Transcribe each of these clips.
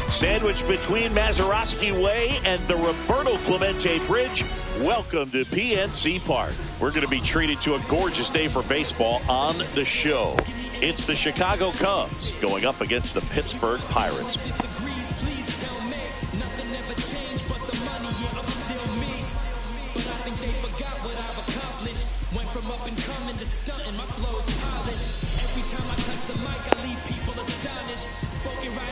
Sandwiched between Mazeroski Way and the Roberto Clemente Bridge, welcome to PNC Park. We're going to be treated to a gorgeous day for baseball on the show. It's the Chicago Cubs going up against the Pittsburgh Pirates.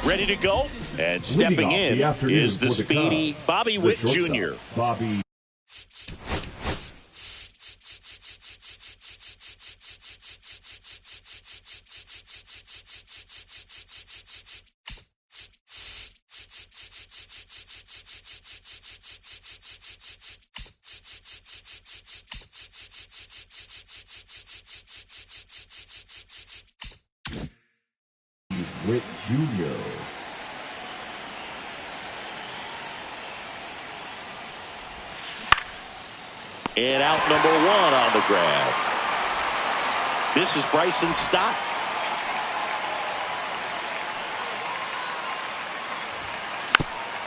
Ready to go, and stepping in is the speedy Bobby Witt Jr. Bobby. Witt Jr. And out number one on the grab. This is Bryson Stott.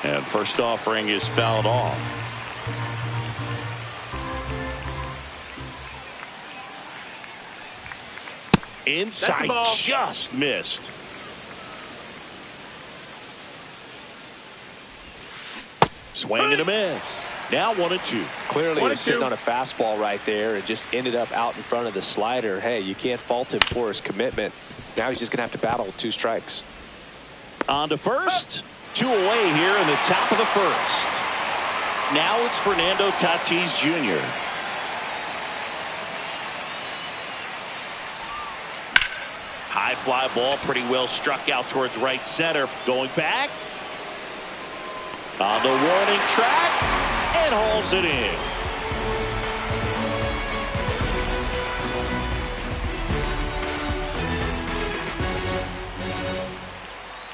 And first offering is fouled off. Inside, just missed. Swing and a miss. Now 1-2. Clearly he was sitting on a fastball right there and just ended up out in front of the slider. Hey, you can't fault him for his commitment. Now he's just going to have to battle with 2 strikes. On to first. 2 away here in the top of the first. Now it's Fernando Tatis Jr. High fly ball, pretty well struck out towards right center. Going back. On the warning track, and hauls it in.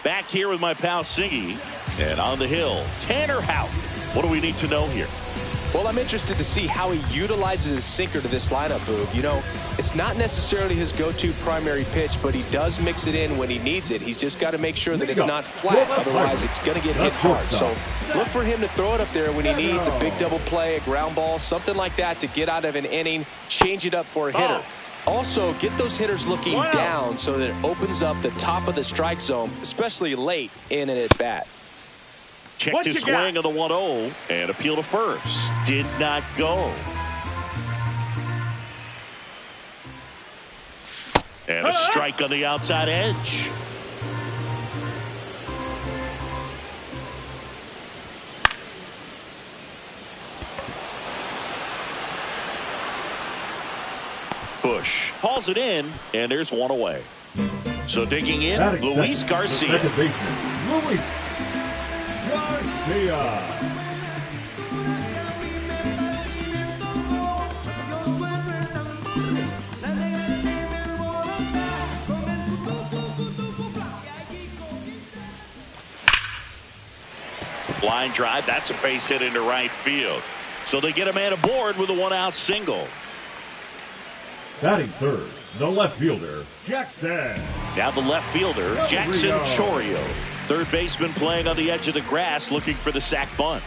Back here with my pal Siggy, and on the hill, Tanner Houck. What do we need to know here? Well, I'm interested to see how he utilizes his sinker to this lineup, Boog. You know, it's not necessarily his go-to primary pitch, but he does mix it in when he needs it. He's just got to make sure that it's not flat, otherwise it's going to get hit hard. So look for him to throw it up there when he needs a big double play, a ground ball, something like that to get out of an inning, change it up for a hitter. Also, get those hitters looking down so that it opens up the top of the strike zone, especially late in an at-bat. Checked his swing on the 1-0 and appeal to first. Did not go. And a strike on the outside edge. Bush hauls it in, and there's 1 away. So digging in, Luis Garcia. Luis Garcia. Line drive, that's a base hit into right field. So they get a man aboard with a 1-out single. Batting third, the left fielder, Jackson. Now the left fielder, Jackson Chorio. Third baseman playing on the edge of the grass, looking for the sac bunt.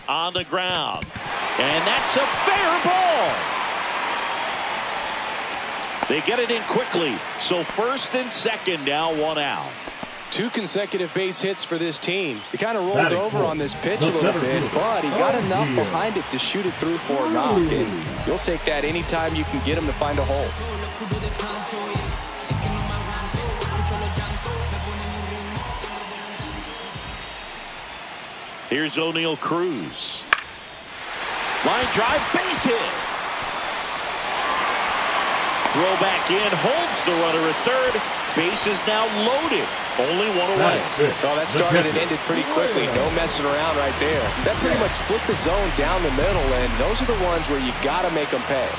On the ground. And that's a fair ball. They get it in quickly. So first and second, now 1 out. 2 consecutive base hits for this team. He kind of rolled over on this pitch a little bit, but he got enough behind it to shoot it through for a knock. And you'll take that anytime you can get him to find a hole. Here's O'Neal Cruz. Line drive, base hit. Throw back in, holds the runner at third. Base is now loaded. Only 1 away. Oh, that started and ended pretty quickly. No messing around right there. That pretty much split the zone down the middle, and those are the ones where you got to make them pay.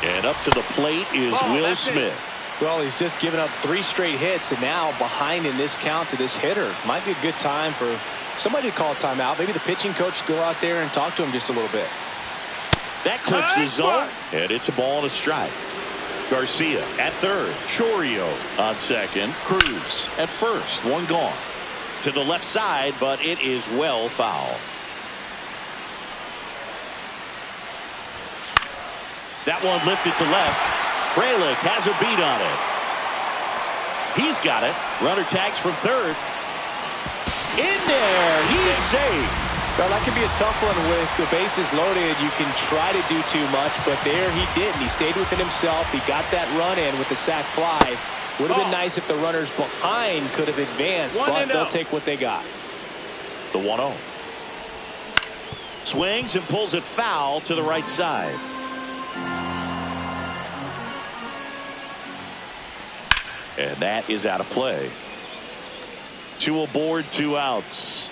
And up to the plate is Will Smith. Well, he's just given up 3 straight hits, and now behind in this count to this hitter. Might be a good time for somebody to call timeout. Maybe the pitching coach go out there and talk to him just a little bit. That clips the zone, and it's a ball and a strike. Garcia at third. Chorio on second. Cruz at first. 1 gone. to the left side, but it is well foul. That one lifted to left. Frelick has a beat on it. He's got it. Runner tags from third. In there. He's safe. Well, that can be a tough one with the bases loaded. You can try to do too much, but there he didn't. He stayed within himself. He got that run in with the sac fly. Would have been nice if the runners behind could have advanced, but they'll take what they got. The 1-0. Swings and pulls it foul to the right side. And that is out of play. 2 aboard, 2 outs.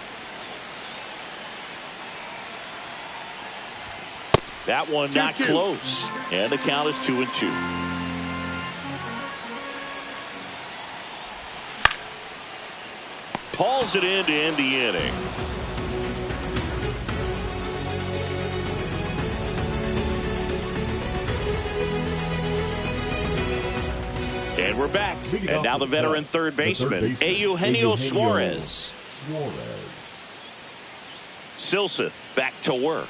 That one not close. And the count is 2-2. Hauls it in to end the inning. And we're back. And now the veteran third baseman, Eugenio Suarez. Silson back to work.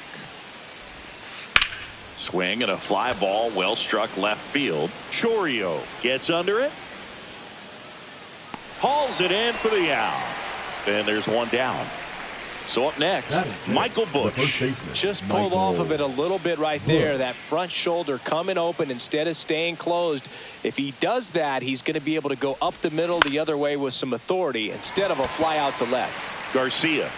Swing and a fly ball, well struck left field. Chourio gets under it. Hauls it in for the out. And there's one down. So up next, Michael Busch. Just pulled off of it a little bit right there. That front shoulder coming open instead of staying closed. If he does that, he's going to be able to go up the middle the other way with some authority instead of a fly out to left. Garcia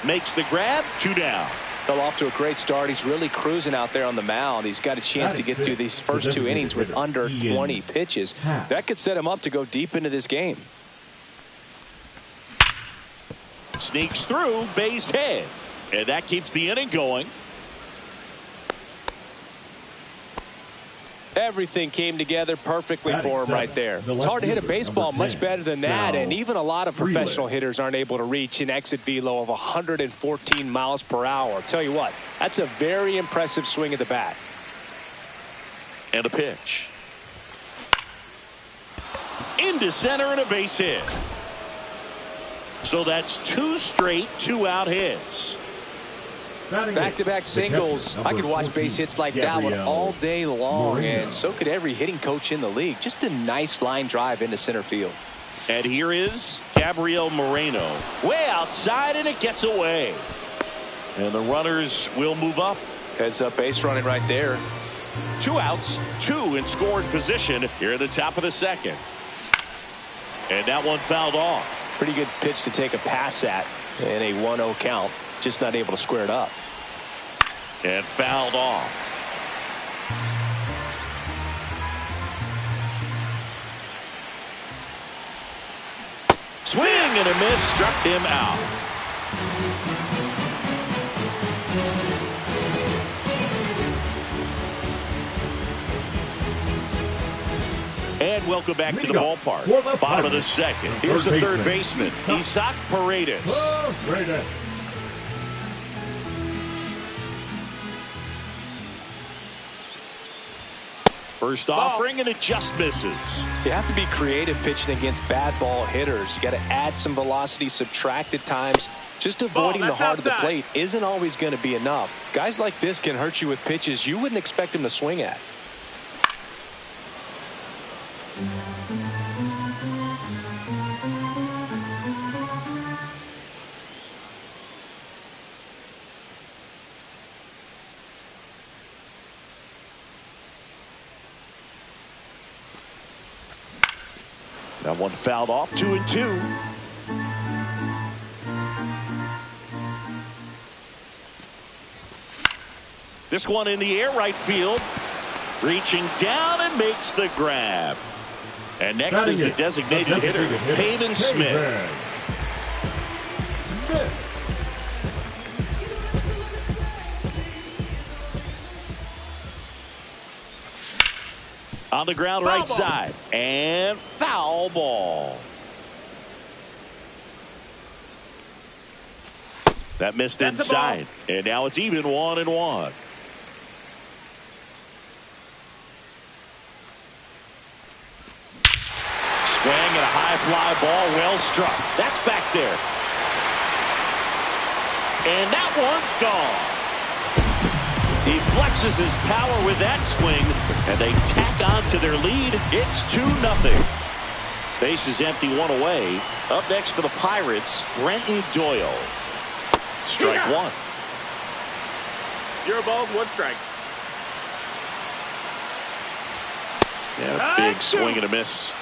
makes the grab. 2 down. Fell off to a great start. He's really cruising out there on the mound. He's got a chance to get through these first 2 innings with under 20 pitches. That could set him up to go deep into this game. Sneaks through, base hit. And that keeps the inning going. Everything came together perfectly for him right there. It's hard to hit a baseball much better than that, and even a lot of professional hitters aren't able to reach an exit velo of 114 miles per hour. I'll tell you what, that's a very impressive swing of the bat. And a pitch. Into center and a base hit. So that's 2 straight 2-out hits. Back-to-back singles. I could watch base hits like that one all day long, and so could every hitting coach in the league. Just a nice line drive into center field. And here is Gabriel Moreno. Way outside, and it gets away. And the runners will move up. Heads up base running right there. 2 outs, 2 in scoring position here at the top of the second. And that one fouled off. Pretty good pitch to take a pass at in a 1-0 count. Just not able to square it up. And fouled off. Swing and a miss, struck him out. And welcome back to the ballpark. Bottom of the second. Here's the third baseman, Isaac Paredes. First offering, and it just misses. You have to be creative pitching against bad ball hitters. You got to add some velocity, subtract at times. Just avoiding the heart of the plate isn't always going to be enough. Guys like this can hurt you with pitches you wouldn't expect them to swing at. That one fouled off. 2-2. This one in the air, right field. Reaching down and makes the grab. And next is the designated hitter, Peyton Smith. On the ground, right side, and foul ball. That missed inside, and now it's even 1-1. Swing and a high fly ball, well struck. That's back there. And that one's gone. He flexes his power with that swing, and they tack on to their lead. It's 2-0. Base is empty, one away. Up next for the Pirates, Brenton Doyle. Strike one. 0 balls, 1 strike. Yeah, big swing and a miss.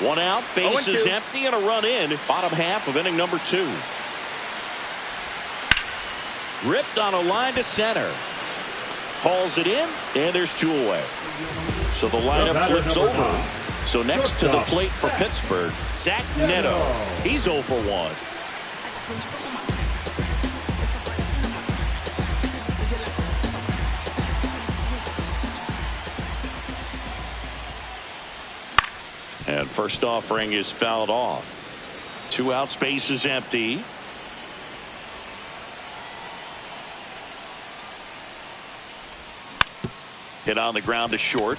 1 out, base is empty, and a run in. Bottom half of inning number 2. Ripped on a line to center. Hauls it in, and there's 2 away. So the lineup flips over. So next to the plate for Pittsburgh, Zach Neto. He's 0 for 1. And first offering is fouled off. 2 outs, base is empty. Hit on the ground to short.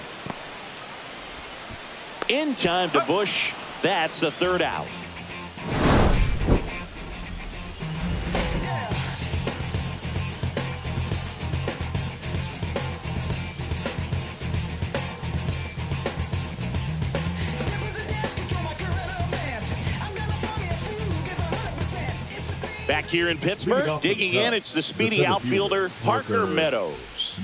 In time to Bush. That's the 3rd out. Back here in Pittsburgh, digging in, it's the speedy outfielder, Parker Meadows.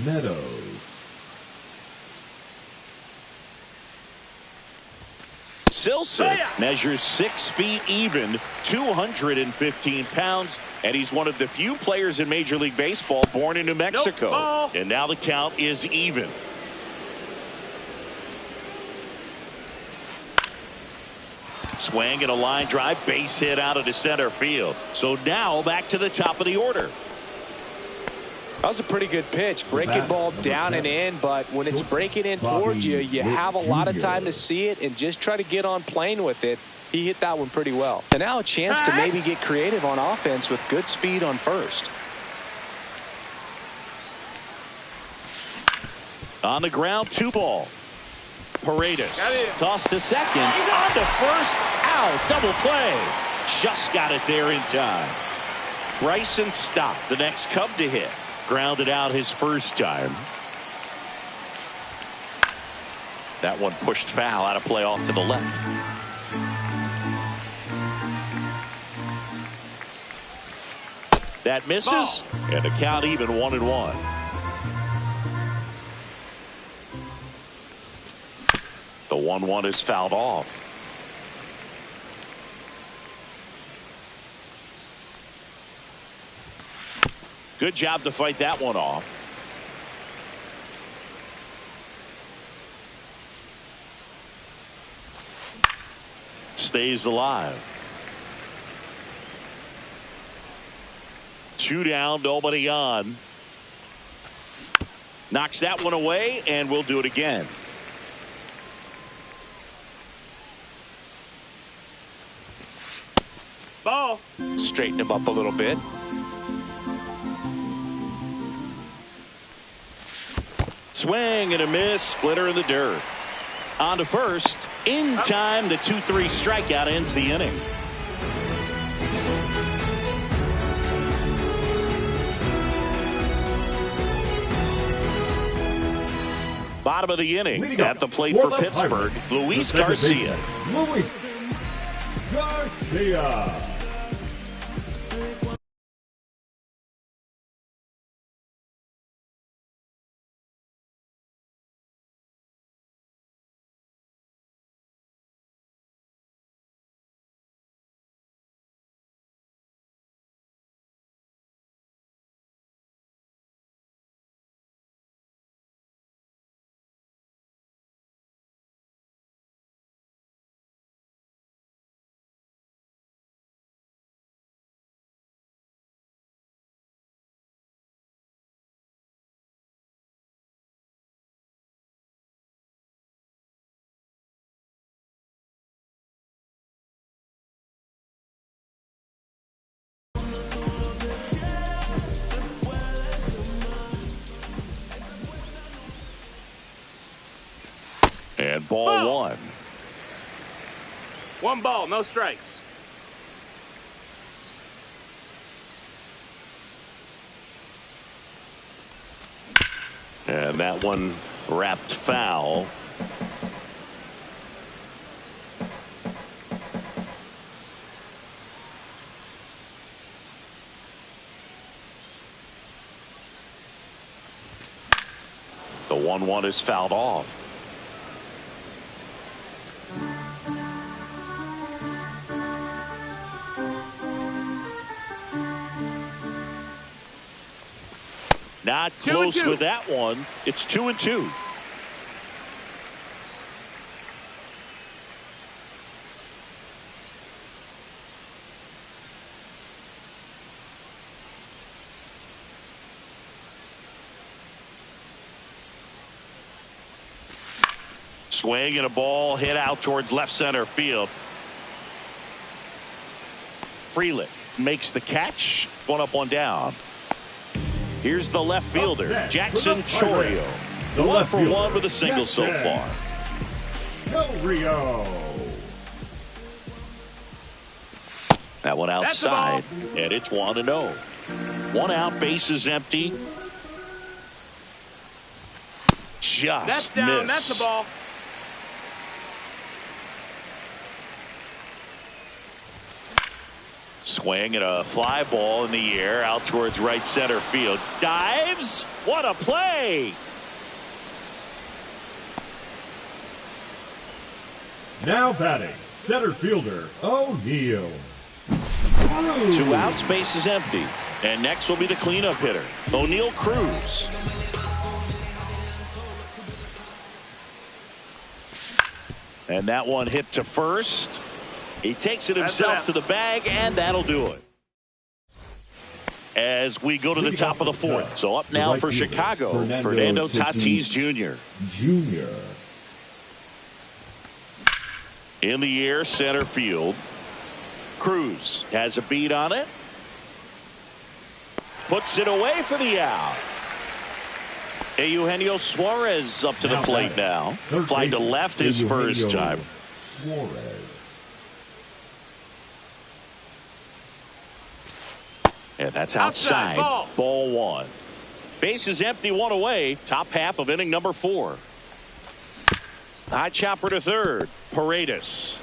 Silson measures 6 feet even, 215 pounds, and he's one of the few players in Major League Baseball born in New Mexico. And now the count is even. Swing and a line drive, base hit out of the center field. So now back to the top of the order. That was a pretty good pitch. Breaking ball down and in, but when it's breaking in towards you, you have a lot of time to see it and just try to get on plane with it. He hit that one pretty well. And now a chance to maybe get creative on offense with good speed on first. On the ground, 2 ball. Paredes tossed to second, on to first, out, double play. Just got it there in time. Bryson Stott, the next Cub to hit. Grounded out his first time. That one pushed foul, out of play off to the left. That misses, and the count even 1-1. The 1-1 is fouled off. Good job to fight that one off. Stays alive. 2 down, nobody on. Knocks that one away, and we'll do it again. Ball. Straighten him up a little bit. Swing and a miss, splitter in the dirt. On to first, in time, the 2-3 strikeout ends the inning. Bottom of the inning, at the plate for Pittsburgh, Luis Garcia. Luis Garcia. And ball 1. One ball, no strikes. And that one wrapped foul. The 1-1 is fouled off. Not close with that one. It's 2-2. Swing and a ball hit out towards left center field. Freeland makes the catch. One up, one down. Here's the left fielder, Jackson Chourio. 1-for-1 with a single so far. Rio. That one outside, and it's 1-0. 1 out, bases empty. Just That's down. missed. That's the ball. Swing and a fly ball in the air out towards right center field. Dives. What a play. Now batting, center fielder O'Neill. 2 outs, bases empty. And next will be the cleanup hitter, O'Neill Cruz. And that one hit to first. He takes it himself to the bag, and that'll do it. As we go to the top of the 4th. So up now for Chicago, Fernando Tatis Jr. In the air, center field. Cruz has a beat on it. Puts it away for the out. Eugenio Suarez up to the plate now. Fly to left his first time. Suarez. And that's outside. Ball 1. Base is empty, 1 away. Top half of inning number 4. High chopper to third. Paredes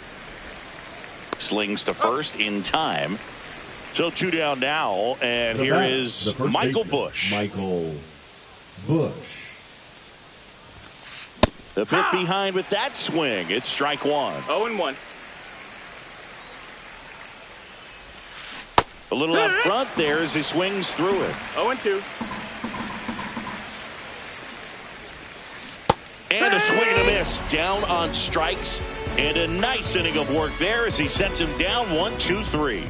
slings to first in time. So 2 down now, and here is Michael Busch. Michael Busch. The pit behind with that swing. It's strike 1. 0-1. A little up front there as he swings through it. 0-2. And a swing and a miss. Down on strikes. And a nice inning of work there as he sets him down 1-2-3.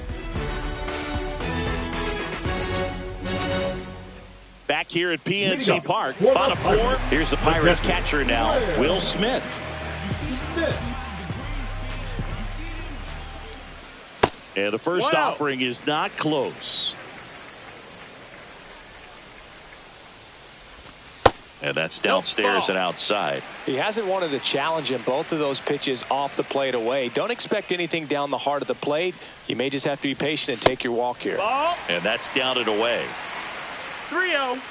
Back here at PNC Park. Bottom 4. Here's the Pirates catcher now, Will Smith. And the first offering is not close. And that's downstairs and outside. He hasn't wanted to challenge in both of those pitches off the plate away. Don't expect anything down the heart of the plate. You may just have to be patient and take your walk here. Ball. And that's down and away. 3-0.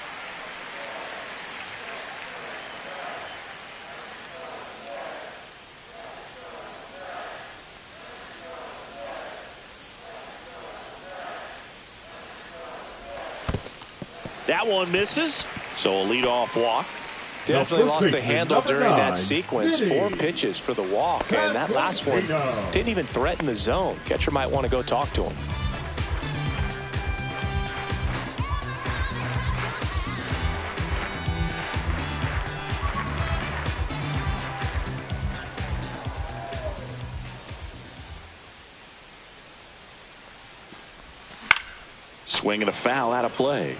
That one misses. So a leadoff walk. Definitely lost the handle during that sequence. 4 pitches for the walk, and that last one didn't even threaten the zone. Catcher might want to go talk to him. Swing and a foul out of play.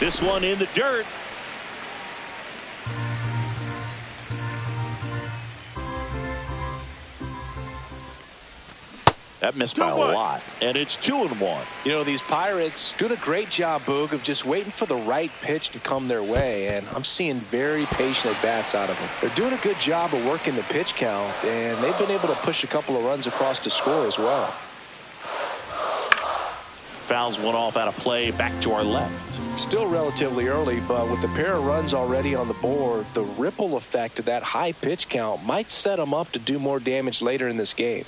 This one in the dirt. That missed by a lot. And it's 2-1. You know, these Pirates doing a great job, Boog, of just waiting for the right pitch to come their way. And I'm seeing very patient at-bats out of them. They're doing a good job of working the pitch count, and they've been able to push a couple of runs across to score as well. Fouls one off out of play, back to our left. Still relatively early, but with the pair of runs already on the board, the ripple effect of that high pitch count might set them up to do more damage later in this game.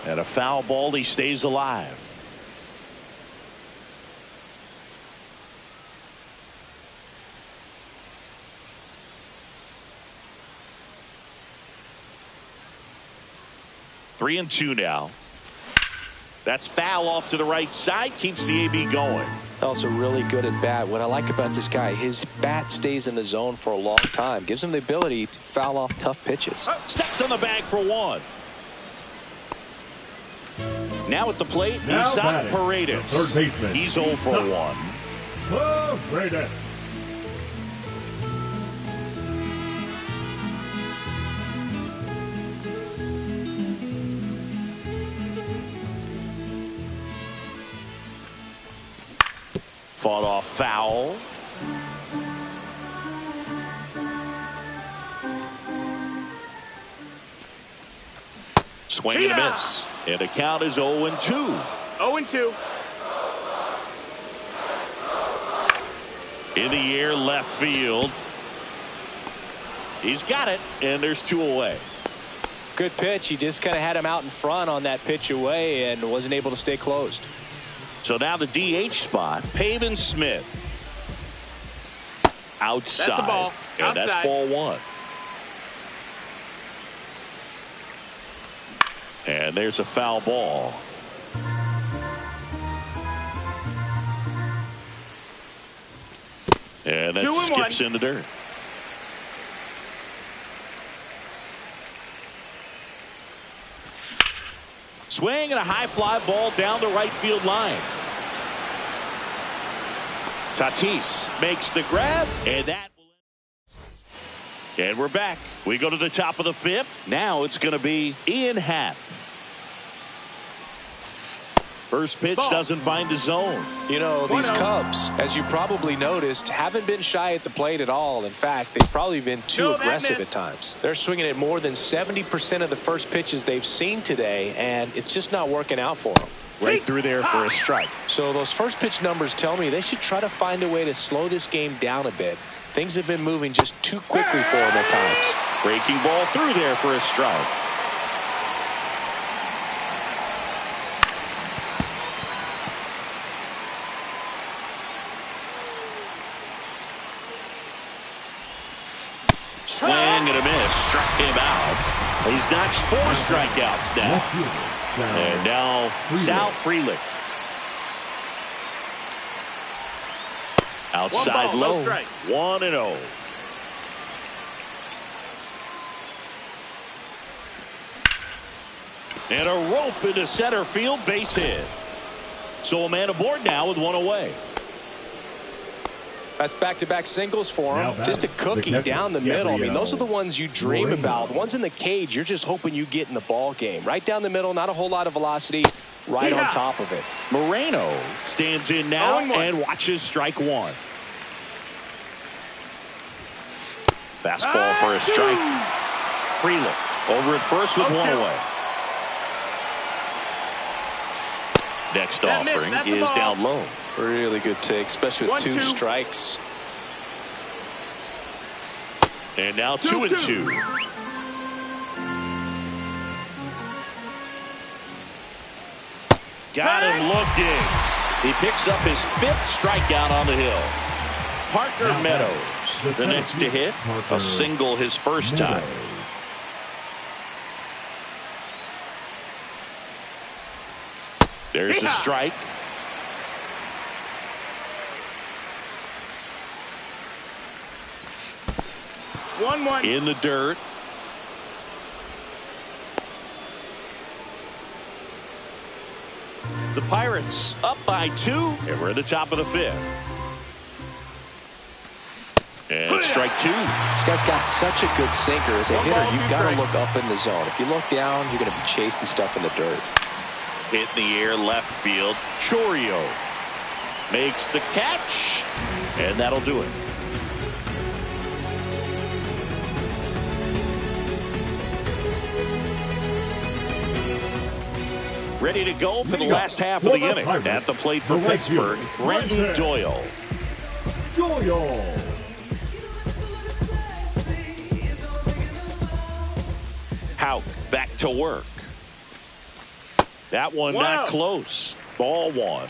And a foul ball, he stays alive. Three and two now. That's foul off to the right side, keeps the AB going. Also really good at bat. What I like about this guy, his bat stays in the zone for a long time. Gives him the ability to foul off tough pitches. Steps on the bag for one. Now at the plate, Isaac Paredes. Third baseman. He's 0 for 1. Paredes. Fought off foul. Swing and a miss. And the count is 0-2. 0-2. In the air, left field. He's got it, and there's 2 away. Good pitch. He just kind of had him out in front on that pitch away and wasn't able to stay closed. So now the DH spot, Pavin Smith. Outside. That's a ball. And that's ball 1. And there's a foul ball. And that skips in the dirt. Swing and a high fly ball down the right field line. Tatis makes the grab, and that will end. And we're back. We go to the top of the 5th. Now it's going to be Ian Happ. First pitch doesn't find the zone. You know, these Cubs, as you probably noticed, haven't been shy at the plate at all. In fact, they've probably been too aggressive at times. They're swinging at more than 70% of the first pitches they've seen today, and it's just not working out for them. Right through there for a strike. So those first pitch numbers tell me they should try to find a way to slow this game down a bit. Things have been moving just too quickly for them at times. Breaking ball through there for a strike. Swing and a miss. Struck him out. He's notched 4 strikeouts now. And now Sal Frelick. Outside low. 1-0. And a rope into center field, base hit. So a man aboard now with 1 away. That's back-to-back singles for him. Just a cookie down the middle. I mean, those are the ones you dream about. The ones in the cage, you're just hoping you get in the ball game. Right down the middle, not a whole lot of velocity, right on top of it. Moreno stands in now and watches strike 1. Fastball for a strike. Frelick over at first with 1 away. Next offering is down low. Really good take, especially with 2 strikes. And now 2-2. Got him looking. He picks up his 5th strikeout on the hill. Parker Meadows, the next to hit, a single his first time. There's a strike. 1-1. In the dirt. The Pirates up by 2, and we're at the top of the 5th. And strike 2. This guy's got such a good sinker. As a hitter, you've got to look up in the zone. If you look down, you're going to be chasing stuff in the dirt. Hit in the air, left field. Chourio makes the catch, and that'll do it. Ready to go for the last half of the inning. At the plate for Pittsburgh, Brenton Doyle. Houck back to work. That one not close. Ball 1.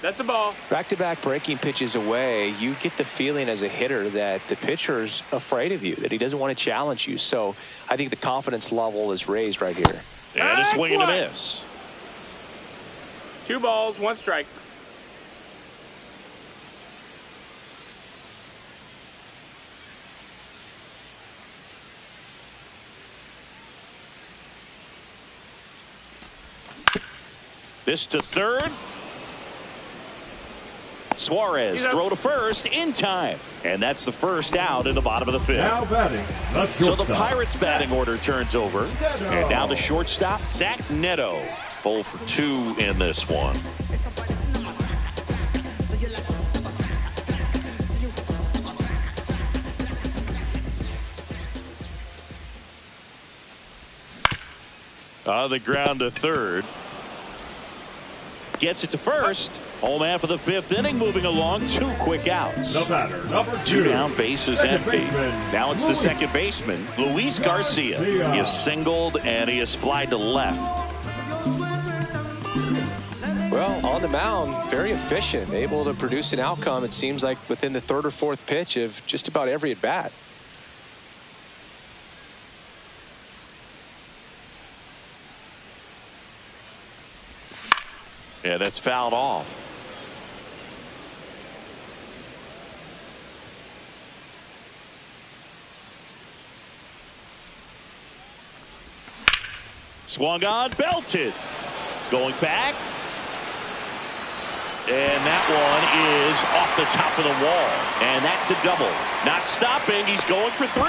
That's a ball. Back-to-back breaking pitches away, you get the feeling as a hitter that the pitcher's afraid of you, that he doesn't want to challenge you. So I think the confidence level is raised right here. And a swing and a miss. 2 balls, 1 strike. This to third. Suarez throw to first in time. And that's the first out in the bottom of the 5th. Now batting, the so the Pirates batting order turns over. And now the shortstop, Zach Neto. 0 for 2 in this one. On the ground to third. Gets it to first. Home after the 5th inning, moving along. 2 quick outs. The batter, number 2 down, base is empty. Now it's the second baseman, Luis Garcia. He has singled and he has flied to left. Well, on the mound, very efficient, able to produce an outcome, it seems like, within the 3rd or 4th pitch of just about every at-bat. Yeah, that's fouled off. Swung on, belted. Going back. And that one is off the top of the wall. And that's a double. Not stopping. He's going for 3.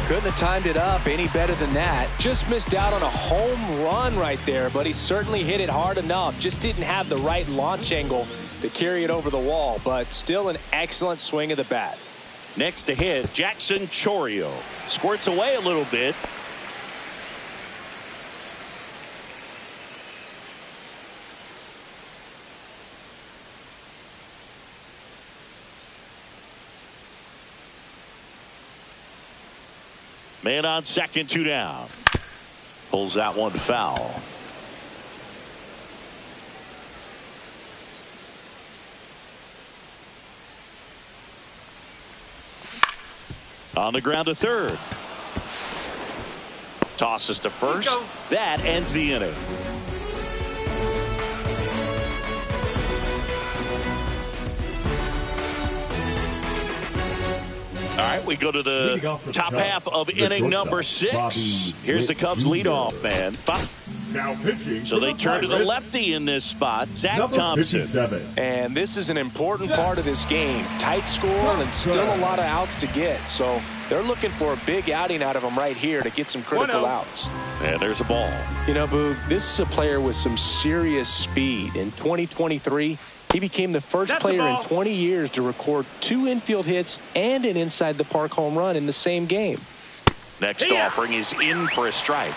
Couldn't have timed it up any better than that. Just missed out on a home run right there, but he certainly hit it hard enough. Just didn't have the right launch angle to carry it over the wall, but still an excellent swing of the bat. Next to hit, Jackson Chourio. Squirts away a little bit. Man on second, 2 down. Pulls that one foul. On the ground to third. Tosses to first. That ends the inning. All right, we go to the top half of inning number 6. Here's the Cubs leadoff man. Now pitching. So they turn to the lefty in this spot, Zach Thompson. And this is an important part of this game. Tight score and still a lot of outs to get. So they're looking for a big outing out of him right here to get some critical outs. And there's a ball. You know, Boog, this is a player with some serious speed. In 2023, he became the first player in 20 years to record 2 infield hits and an inside the park home run in the same game. Next offering is in for a strike.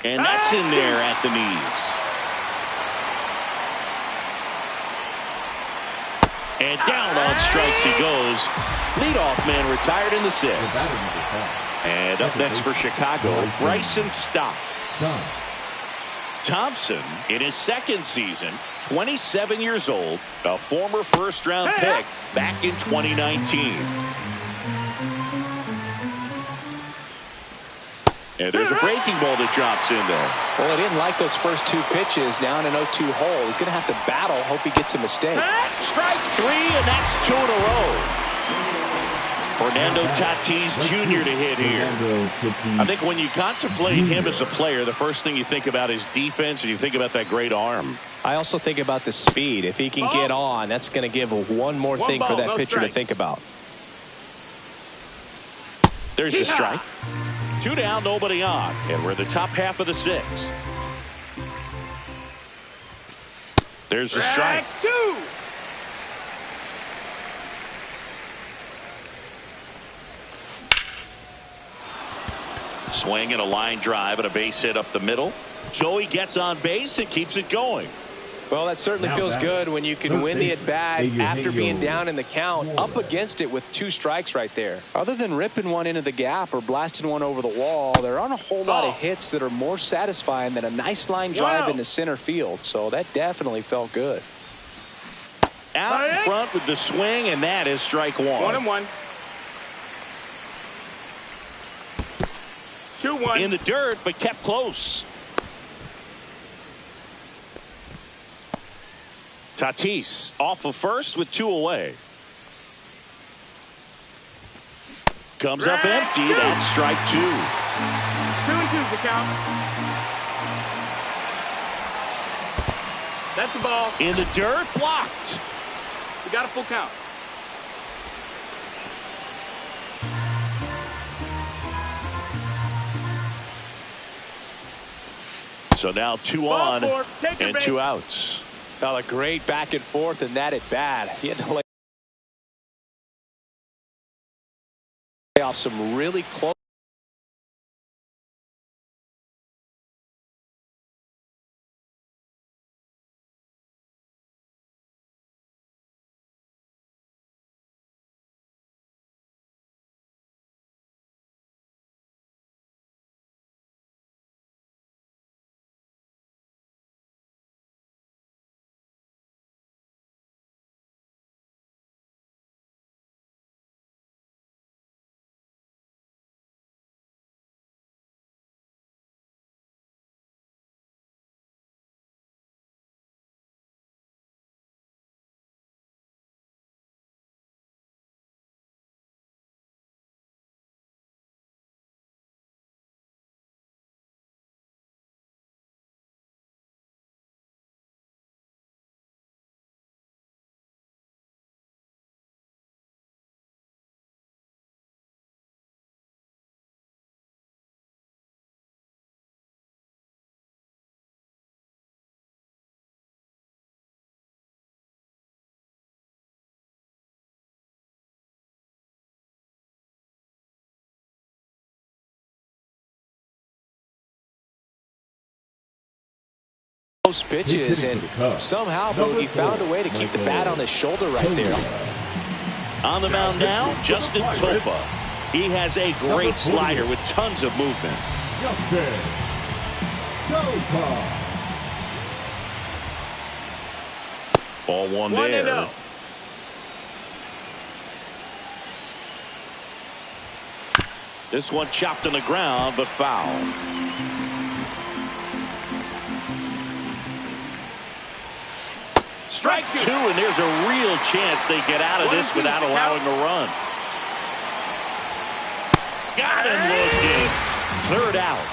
And that's in there at the knees. And down on strikes he goes. Leadoff man retired in the 6th. And up next for Chicago, Bryson Stott. Thompson, in his 2nd season, 27 years old, a former first-round pick back in 2019. And there's a breaking ball that drops in there. Well, he didn't like those first two pitches down an 0-2 hole. He's going to have to battle, hope he gets a mistake. Strike three, and that's two in a row. Fernando Tatis Jr. to hit here. I think when you contemplate him as a player, the first thing you think about is defense, and you think about that great arm. I also think about the speed. If he can get on, that's going to give one more thing for that pitcher to think about. There's the strike. 2 down, nobody on. And we're in the top half of the 6th. There's the strike. 2. Swing and a line drive and a base hit up the middle. Joey gets on base and keeps it going. Well, that certainly feels good when you can win the at-bat after being down in the count, up against it with 2 strikes right there. Other than ripping one into the gap or blasting one over the wall, there aren't a whole lot of hits that are more satisfying than a nice line drive into center field. So that definitely felt good. Out in front with the swing, and that is strike 1. 1-1. 2-1. In the dirt, but kept close. Tatis off of first with 2 away. Comes up empty. That's strike 2. 2-2's the count. That's the ball. In the dirt, blocked. We got a full count. So now 2 on and 2 outs. A great back and forth, and that at bat. He had to lay off some really close. Pitches, and somehow he found a way to keep the bat on his shoulder right there. On the mound now, Justin Topa. He has a great slider with tons of movement. Ball 1 there. This one chopped on the ground, but foul. Strike 2, and there's a real chance they get out of this without allowing a run. Got him looking. 3rd out.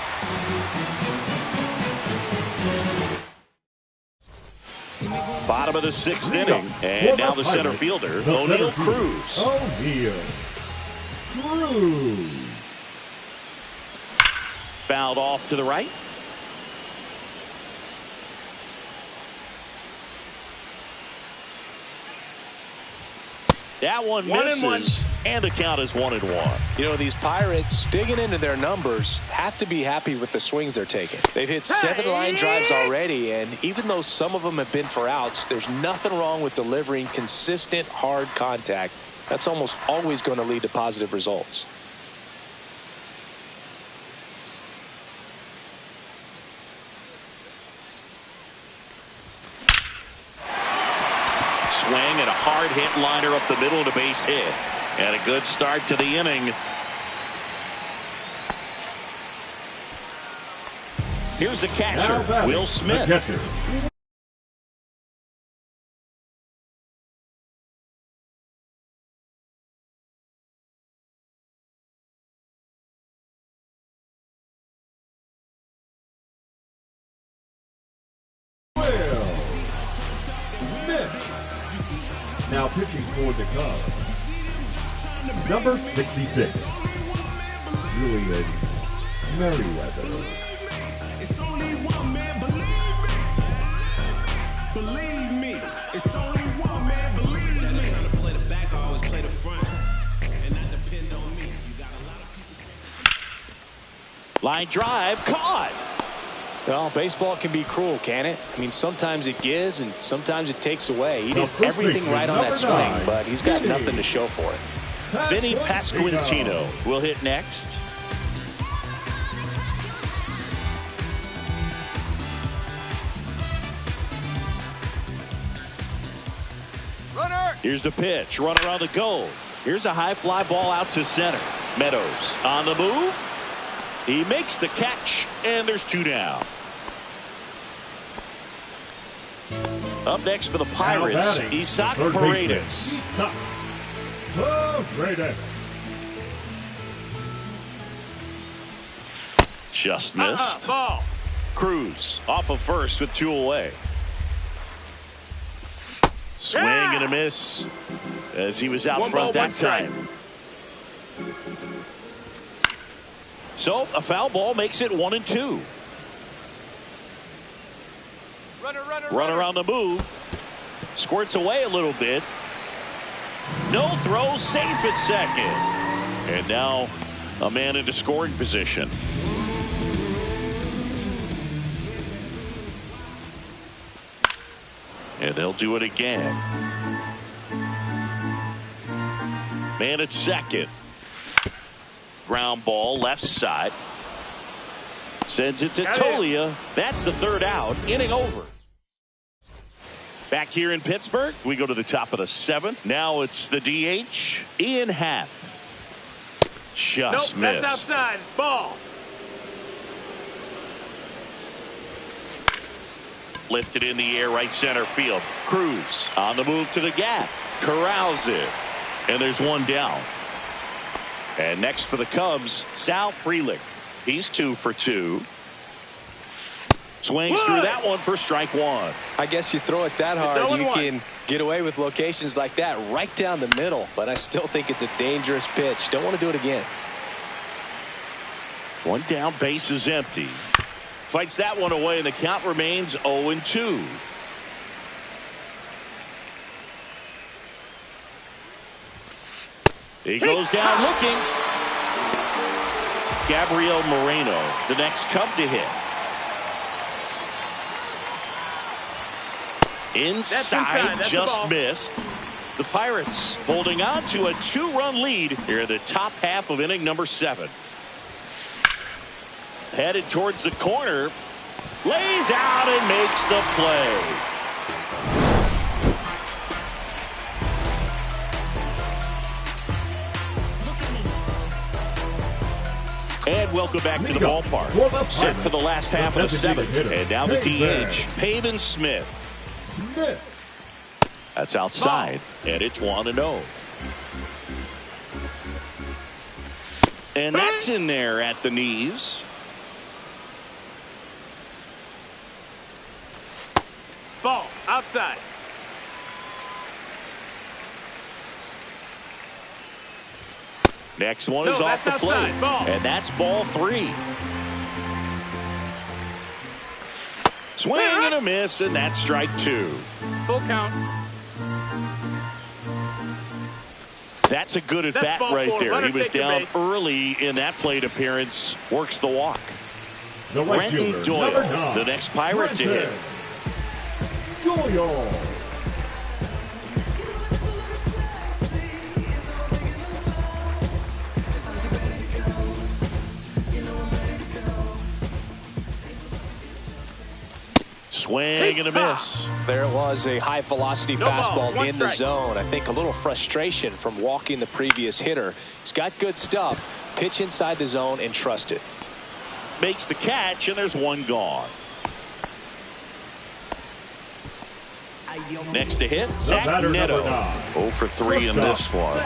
Bottom of the 6th inning, and now the center fielder, O'Neal Cruz. Fouled off to the right. That one misses, and the count is 1-1. You know, these Pirates digging into their numbers have to be happy with the swings they're taking. They've hit 7 line drives already, and even though some of them have been for outs, there's nothing wrong with delivering consistent, hard contact. That's almost always going to lead to positive results. Swing and a hard hit liner up the middle and a base hit. And a good start to the inning. Here's the catcher, Will Smith. Now pitching for the Cubs, number 66, Julian Merriweather. It's only one man, believe me. It's only one man, believe me. Instead of trying to play the back, I always play the front. And not depend on me. You got a lot of people. Line drive, caught. Well, baseball can be cruel, can it? I mean, sometimes it gives and sometimes it takes away. He did everything right on that swing, but he's got nothing to show for it. Vinny Pasquantino will hit next. Runner! Here's the pitch, runner on the goal. Here's a high fly ball out to center. Meadows on the move. He makes the catch, and there's 2 down. Up next for the Pirates, Isaac Paredes. Just missed. Ball. Cruz off of first with 2 away. Swing and a miss as he was out One front ball, that time. So a foul ball makes it 1-2. Runner on the move. Squirts away a little bit. No throw, safe at second. And now a man into scoring position. And they'll do it again. Man at second. Ground ball left side. Sends it to Tolia. That's the 3rd out. Inning over. Back here in Pittsburgh, we go to the top of the 7th. Now it's the DH, Ian Happ. Just missed. That's outside. Ball. Lifted in the air, right center field. Cruz on the move to the gap. Corrals it. And there's 1 down. And next for the Cubs, Sal Frelick. He's 2 for 2. Swings through that one for strike 1. I guess you throw it that hard, you can get away with locations like that right down the middle. But I still think it's a dangerous pitch. Don't want to do it again. 1 down, base is empty. Fights that one away, and the count remains 0-2. He goes down looking. Gabriel Moreno, the next Cub to hit. Inside, just missed. The Pirates holding on to a 2-run lead here in the top half of inning number 7. Headed towards the corner. Lays out and makes the play. And welcome back to the ballpark. Set for the last half of the 7th. And now the DH, Pavin Smith. That's outside, and it's 1-0. And that's in there at the knees. Ball. Outside. Next one is off the plate. And that's ball 3. Swing and a miss, and that's strike 2. Full count. That's a good at bat right there. He was down early in that plate appearance. Works the walk. Brenton Doyle, the next Pirate to hit. Doyle. Swing and a miss. There it was, a high velocity fastball in the zone. I think a little frustration from walking the previous hitter. He's got good stuff. Pitch inside the zone and trust it. makes the catch, and there's one gone. Next to hit, Zach Neto. 0 for 3 in this one.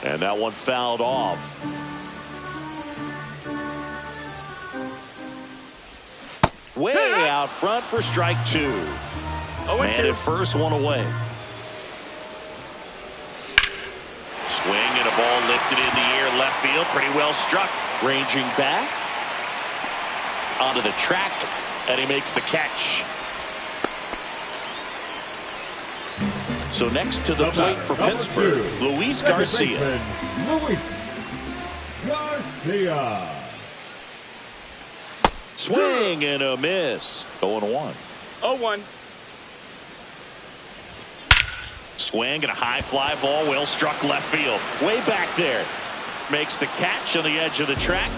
And that one fouled off. Way out front for strike 2. Man at first, one away. Swing and a ball lifted in the air, left field, pretty well struck. Ranging back onto the track, and he makes the catch. So next to the plate for Pittsburgh, Luis Garcia. Luis Garcia. Swing and a miss. 0-1. 0-1. Swing and a high fly ball, well struck left field. Way back there. Makes the catch on the edge of the track.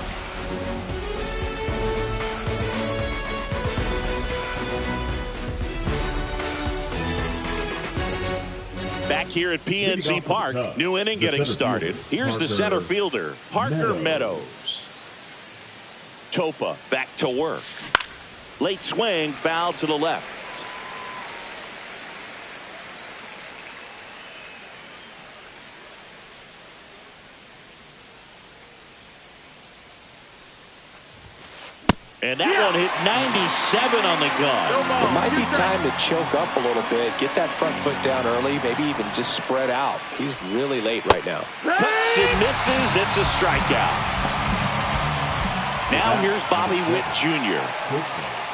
Back here at PNC Park, new inning getting started. Here's the center fielder, Parker Meadows. Topa back to work. Late swing, foul to the left. And that one hit 97 on the gun. It might be time to choke up a little bit, get that front foot down early, maybe even just spread out. He's really late right now. Cuts and misses. It's a strikeout. Now here's Bobby Witt Jr.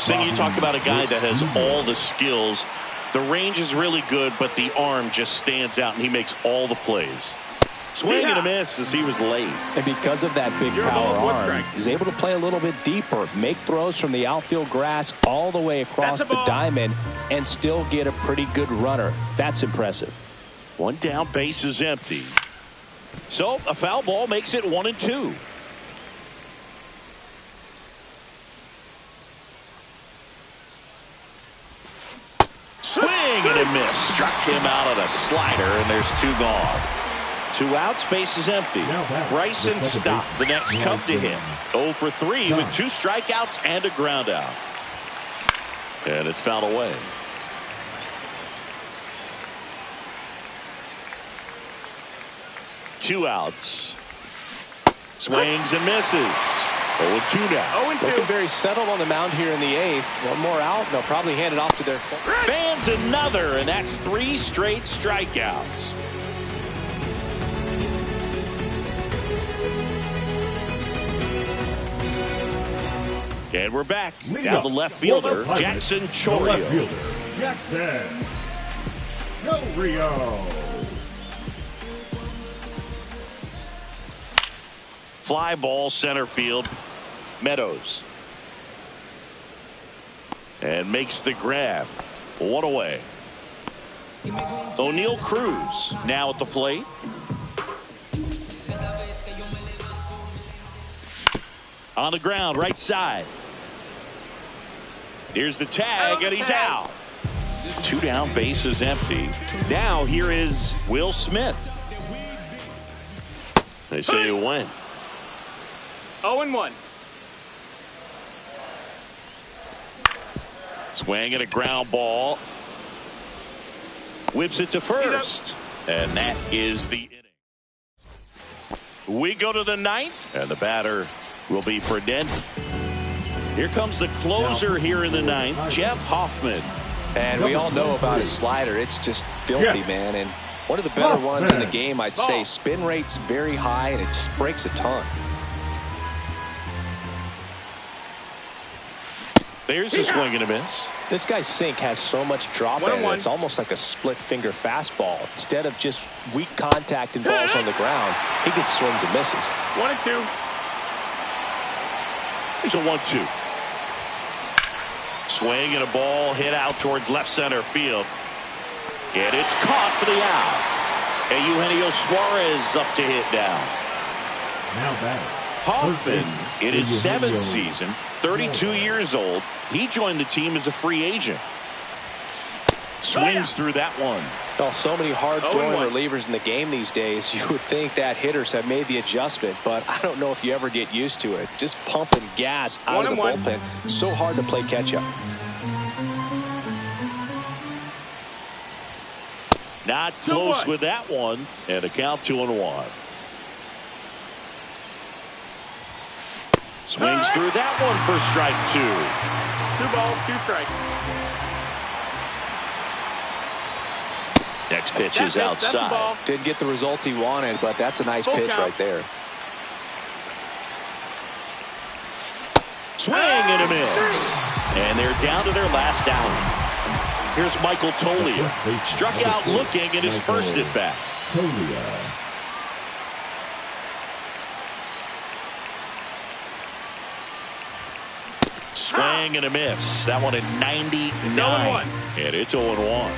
Sing, you talk about a guy that has all the skills. The range is really good, but the arm just stands out, and he makes all the plays. Swing and a miss as he was late. And because of that big power arm, he's able to play a little bit deeper, make throws from the outfield grass all the way across the diamond, and still get a pretty good runner. That's impressive. One down, base is empty. So a foul ball makes it 1-2. Swing and a miss. Struck him out on a slider, and there's 2 gone. 2 outs, base is empty. Bryson Stott, the next Cub to hit. 0 for 3 with 2 strikeouts and a ground out. And it's fouled away. Two outs. Swings and misses. 0-2 now. 0-2. Looking very settled on the mound here in the 8th. One more out, and they'll probably hand it off to their fans. Another, and that's 3 straight strikeouts. And we're back. Now the left fielder, Jackson Chourio. Jackson Chourio. Fly ball center field. Meadows. And makes the grab. 1 away. O'Neal Cruz now at the plate. On the ground, right side. Here's the tag, and he's out. 2 down, base is empty. Now here is Will Smith. They say you win. 0-1. Swing and a ground ball. Whips it to first. And that is the inning. We go to the 9th, and the batter will be Ferdinand. Here comes the closer here in the 9th, Jeff Hoffman. And we all know about his slider. It's just filthy, man. And one of the better ones in the game, I'd say. Spin rate's very high, and it just breaks a ton. There's a swing and a miss. This guy's sink has so much drop in it. It's almost like a split finger fastball. Instead of just weak contact and balls on the ground, he gets swings and misses. 1-2. Here's a 1-2. Swing and a ball hit out towards left center field. And it's caught for the out. And Eugenio Suarez up to hit down. Now back. Hoffman in his 7th season, 32 years old. He joined the team as a free agent. Swings through that one. Well, so many hard-throwing 0-1. relievers in the game these days, you would think that hitters have made the adjustment, but I don't know if you ever get used to it. Just pumping gas out of the 1-1. bullpen. So hard to play catch-up. Not close 2-1. with that one. And a count 2-1. Swings through that one for strike 2. 2 balls, 2 strikes. Next pitch That's is it. That's the outside. ball. Didn't get the result he wanted, but that's a nice Full pitch count. right there. Swing and a miss. And they're down to their last outing. Here's Michael Tolia. Struck out looking in his first at bat. Tolia. Swing and a miss. That one at 99. 0-1. And it's 0-1.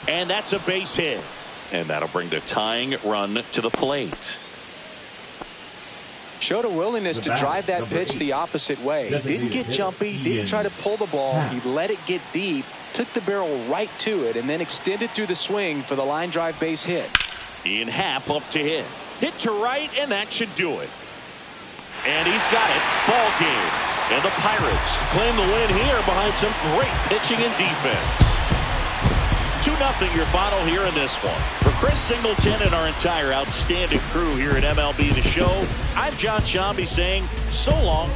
And that's a base hit. And that'll bring the tying run to the plate. Showed a willingness to drive that pitch the opposite way. Didn't get jumpy, didn't try to pull the ball. He let it get deep, took the barrel right to it, and then extended through the swing for the line drive base hit. Ian Happ up to hit. Hit to right, and that should do it. And he's got it. Ball game. And the Pirates claim the win here behind some great pitching and defense. 2-0 your final here in this one. For Chris Singleton and our entire outstanding crew here at MLB The Show, I'm John Shambi saying so long.